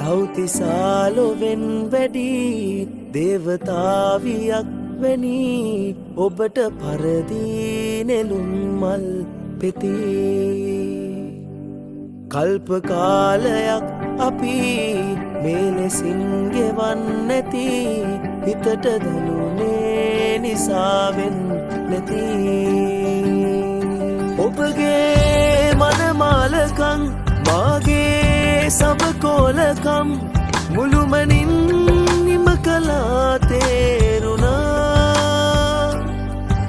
තව්තිසාලොවෙන් වැඩි දේවතාවියක් වැනි ඔබට පරදී නෙළුම් මල් පෙති කල්ප කාලයක් අපි මේ ලෙසින් ගෙවන්නැති හිතට දැනුනේ නිසාවෙන් නැති ඔබගේ මනමාලකම් මාගේ සබකෝලකම් මුළුමනින් නිම කළා තේරුණා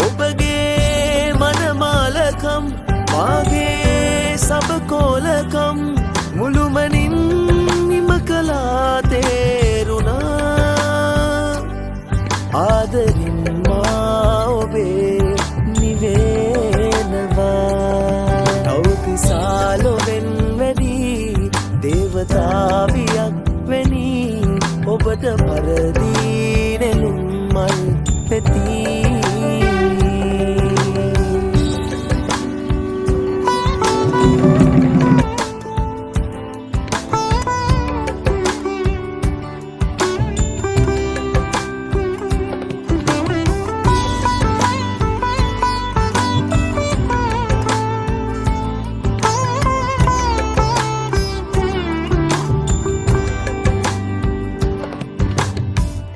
ඔබගේ මනමාලකම් මාගේ සබකෝලකම් මුළුමනින් නිම කළා තේරුණා ආදරින් මා ඔබේ නිවෙනවා තව්තිසාලොවෙන් වැඩි දේවතාවියක් වැනි ඔබට පරදී නෙළුම් මල් පෙති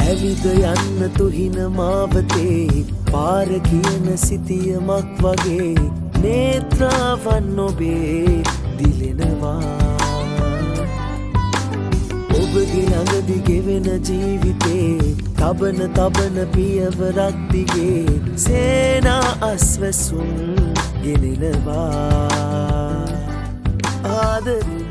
ඇවිද යන්න තුහින මාවතේ පාර කියන සිතියමක් වගේ නේත්‍රාවන් ඔබේ දිලෙනවා ඔබගේ ළඟදි ගෙවෙන ජීවිතේ තබන පියවරක් දිගේ සේනා අස්වැසුම් ගෙනෙනවා ආදරේ